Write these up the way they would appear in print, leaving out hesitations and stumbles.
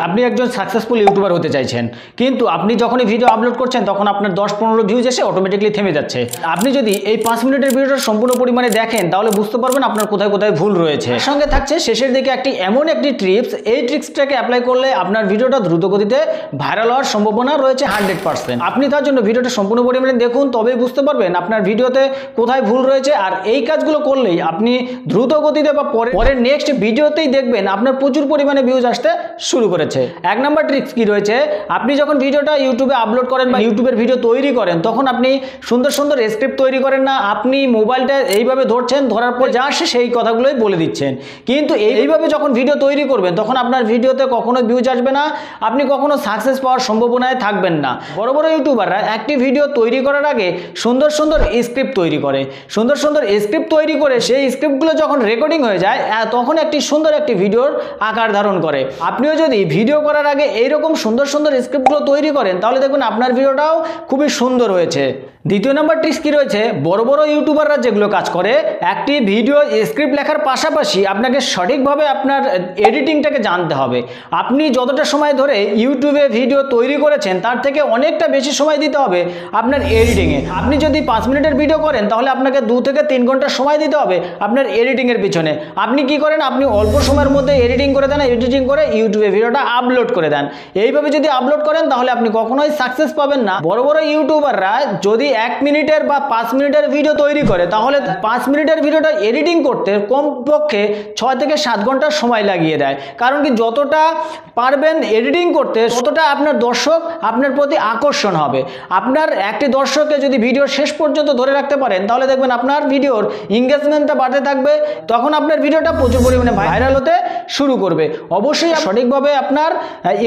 আপনি একজন successful YouTuber হতে চাইছেন, কিন্তু আপনি যখনই ভিডিও আপলোড করছেন তখন আপনার 10-15 ভিউজ এসে অটোমেটিকলি থেমে যাচ্ছে। আপনি যদি এই 5 মিনিটের ভিডিওটা সম্পূর্ণ পরিমাণে দেখেন তাহলে বুঝতে পারবেন আপনার কোথায় কোথায় ভুল রয়েছে। এর সঙ্গে থাকছে শেষের দিকে এমন একটি ট্রিপস, এই ট্রিক্সটাকে অ্যাপ্লাই করলে আপনার ভিডিওটা দ্রুত গতিতে ভাইরাল হওয়ার সম্ভাবনা রয়েছে 100%। আপনি তার জন্য ভিডিওটা সম্পূর্ণ পরিমাণে দেখুন, তবেই বুঝতে পারবেন আপনার ভিডিওতে কোথায় ভুল রয়েছে। আর এই কাজগুলো করলেই আপনি দ্রুত গতিতে বা পরের নেক্সট ভিডিওতেই দেখবেন আপনার প্রচুর পরিমাণে ভিউজ আসতে শুরু করেছে। 1 নম্বর ট্রিক্স কি রয়েছে, আপনি যখন ভিডিওটা ইউটিউবে আপলোড করেন বা ইউটিউবের ভিডিও তৈরি করেন তখন আপনি সুন্দর সুন্দর স্ক্রিপ্ট তৈরি করেন না, আপনি মোবাইলটা এইভাবে ধরছেন, ধরার পর যা আসে সেই কথাগুলোই বলে দিচ্ছেন। কিন্তু এইভাবে যখন ভিডিও তৈরি করবেন তখন আপনার ভিডিওতে কখনো ভিউজ আসবে না, আপনি কখনো সাকসেস পাওয়ার সম্ভাবনায় থাকবেন না। বড় বড় ইউটিউবাররা একটি ভিডিও তৈরি করার আগে সুন্দর সুন্দর স্ক্রিপ্ট তৈরি করে, সুন্দর সুন্দর স্ক্রিপ্ট তৈরি করে সেই স্ক্রিপ্টগুলো যখন রেকর্ডিং হয়ে যায় তখন একটি সুন্দর একটি ভিডিওর আকার ধারণ করে। আপনিও যদি ভিডিও করার আগে এইরকম সুন্দর সুন্দর স্ক্রিপ্টগুলো তৈরি করেন তাহলে দেখবেন আপনার ভিডিওটাও খুবই সুন্দর হয়েছে। দ্বিতীয় নম্বর ট্রিক্স কি রয়েছে, বড় বড় ইউটিউবাররা যেগুলো কাজ করে, একটি ভিডিও স্ক্রিপ্ট লেখার পাশাপাশি আপনাকে সঠিকভাবে আপনার এডিটিংটাকে জানতে হবে। আপনি যতটা সময় ধরে ইউটিউবে ভিডিও তৈরি করেছেন তার থেকে অনেকটা বেশি সময় দিতে হবে আপনার এডিটিংয়ে। আপনি যদি 5 মিনিটের ভিডিও করেন তাহলে আপনাকে 2 থেকে 3 ঘন্টা সময় দিতে হবে আপনার এডিটিংয়ের পিছনে। আপনি কি করেন, আপনি অল্প সময়ের মধ্যে এডিটিং করে দেন, এডিটিং করে ইউটিউবে ভিডিওটা আপলোড করে দেন। এইভাবে যদি আপলোড করেন তাহলে আপনি কখনোই সাকসেস পাবেন না। বড় বড় ইউটিউবাররা যদি 1 মিনিটের বা 5 মিনিটের ভিডিও তৈরি করে তাহলে 5 মিনিটের ভিডিওটা এডিটিং করতে কমপক্ষে 6 থেকে 7 ঘন্টা সময় লাগিয়ে দেয়। কারণ কি, যতটা পারবেন এডিটিং করতে ততটা আপনার দর্শক আপনার প্রতি আকর্ষণ হবে। আপনার একটি দর্শককে যদি ভিডিও শেষ পর্যন্ত ধরে রাখতে পারেন তাহলে দেখবেন আপনার ভিডিওর এঙ্গেজমেন্টটা বাড়তে থাকবে, তখন আপনার ভিডিওটা প্রচুর পরিমাণে ভাইরাল হতে শুরু করবে। অবশ্যই সঠিকভাবে আপনার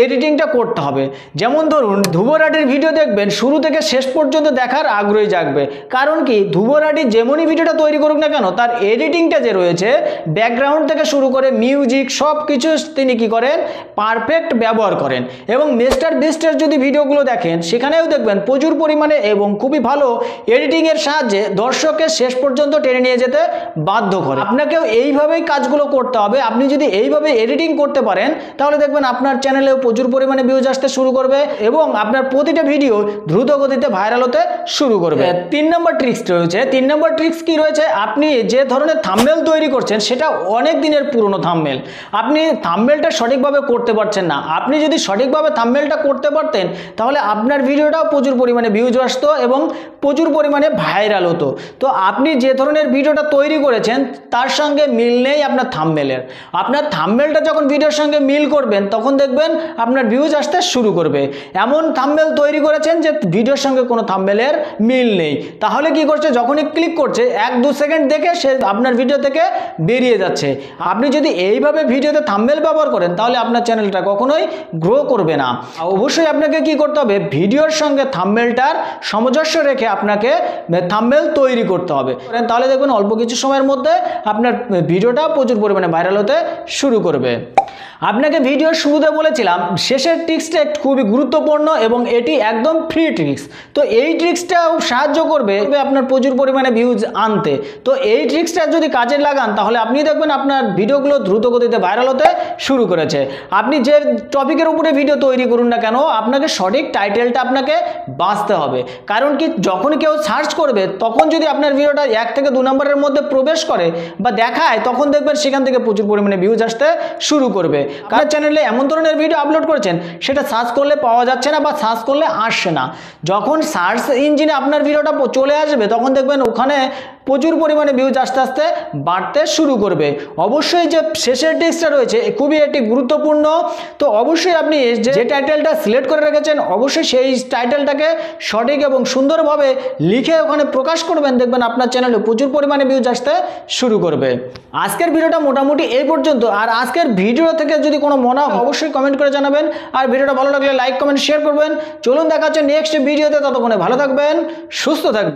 এডিটিংটা করতে হবে। যেমন ধরুন, ধ্রুবরাটির ভিডিও দেখবেন, শুরু থেকে শেষ পর্যন্ত দেখার আগ্রহী জাগবে। কারণ কি, ধ্রুবরাটি যেমনই ভিডিওটা তৈরি করুক না কেন, তার এডিটিংটা যে রয়েছে, ব্যাকগ্রাউন্ড থেকে শুরু করে মিউজিক সব কিছু তিনি কি করেন, পারফেক্ট ব্যবহার করেন। এবং মিস্টার বিস্টের যদি ভিডিওগুলো দেখেন সেখানেও দেখবেন প্রচুর পরিমাণে এবং খুবই ভালো এডিটিংয়ের সাহায্যে দর্শককে শেষ পর্যন্ত টেনে নিয়ে যেতে বাধ্য করে। আপনাকেও এইভাবেই কাজগুলো করতে হবে। আপনি যদি এইভাবে এডিটিং করতে পারেন তাহলে দেখবেন আপনার চ্যানেলেও প্রচুর পরিমাণে ভিউজ আসতে শুরু করবে এবং আপনার প্রতিটা ভিডিও দ্রুত গতিতে ভাইরাল হতে শুরু করবে। 3 নম্বর ট্রিক্স রয়েছে। 3 নম্বর ট্রিক্স কি রয়েছে, আপনি যে ধরনের থাম্বনেল তৈরি করছেন সেটা অনেক দিনের পুরনো থাম্বনেল, আপনি থাম্বনেলটা সঠিকভাবে করতে পারছেন না। আপনি যদি সঠিকভাবে থাম্বনেলটা করতে পারতেন তাহলে আপনার ভিডিওটাও প্রচুর পরিমাণে ভিউজ আসতো এবং প্রচুর পরিমাণে ভাইরাল হতো। তো আপনি যে ধরনের ভিডিওটা তৈরি করেছেন তার সঙ্গে মিল নেই আপনার থাম্বনেলের। আপনার থাম্বনেলটা যখন ভিডিওর সঙ্গে মিল করবেন তখন দেখবেন আপনার ভিউজ আসতে শুরু করবে। এমন থাম্বনেল তৈরি করেছেন যে ভিডিওর সঙ্গে কোনো থাম্বনেলের মিল নেই, তাহলে কি করছে, যখনই ক্লিক করছে 1-2 সেকেন্ড দেখে সে আপনার ভিডিও থেকে বেরিয়ে যাচ্ছে। আপনি যদি এইভাবে ভিডিওতে থাম্বনেল ব্যবহার করেন তাহলে আপনার চ্যানেলটা কখনোই গ্রো করবে না। অবশ্যই আপনাকে কি করতে হবে, ভিডিওর সঙ্গে থাম্বনেলটার সামঞ্জস্য রেখে আপনাকে থাম্বনেল তৈরি করতে হবে। তাহলে দেখবেন অল্প কিছু সময়ের মধ্যে আপনার ভিডিওটা প্রচুর পরিমাণে ভাইরাল হতে শুরু করবে। আপনাকে ভিডিওর শুরুতে বলেছিলাম শেষের ট্রিক্সটা খুবই গুরুত্বপূর্ণ এবং এটি একদম ফ্রি ট্রিক্স। তো এই ট্রিক্সটাও সাহায্য করবে আপনার প্রচুর পরিমাণে ভিউজ আনতে। তো এই ট্রিক্সটা যদি কাজে লাগান তাহলে আপনি দেখবেন আপনার ভিডিওগুলো দ্রুত গতিতে ভাইরাল হতে শুরু করেছে। আপনি যে টপিকের উপরে ভিডিও তৈরি করুন না কেন, আপনাকে সঠিক টাইটেলটা আপনাকে বাছতে হবে। কারণ কি, যখন কেউ সার্চ করবে তখন যদি আপনার ভিডিওটা 1 থেকে 2 নম্বরের মধ্যে প্রবেশ করে বা দেখায় তখন দেখবেন সেখান থেকে প্রচুর পরিমাণে ভিউজ আসতে শুরু করবে। আপনার চ্যানেলে এমন ধরনের ভিডিও আপলোড করেছেন সেটা সার্চ করলে পাওয়া যাচ্ছে না বা সার্চ করলে আসছে না। যখন সার্চ ইঞ্জিনে আপনার ভিডিওটা চলে আসবে তখন দেখবেন ওখানে প্রচুর পরিমাণে ভিউজ আস্তে আস্তে বাড়তে শুরু করবে। অবশ্যই যে শেষের ট্রিক্সটা রয়েছে খুবই একটি গুরুত্বপূর্ণ। তো অবশ্যই আপনি যে টাইটেলটা সিলেক্ট করে রেখেছেন অবশ্যই সেই টাইটেলটাকে সঠিক এবং সুন্দরভাবে লিখে ওখানে প্রকাশ করবেন, দেখবেন আপনার চ্যানেলে প্রচুর পরিমাণে ভিউজ আসতে শুরু করবে। আজকের ভিডিওটা মোটামুটি এই পর্যন্ত। আর আজকের ভিডিও থেকে যদি কোনো মনে হয় অবশ্যই কমেন্ট করে জানাবেন। আর ভিডিওটা ভালো লাগলে লাইক কমেন্ট শেয়ার করবেন। চলুন দেখা হচ্ছে নেক্সট ভিডিওতে, ততক্ষণে ভালো থাকবেন, সুস্থ থাকবেন।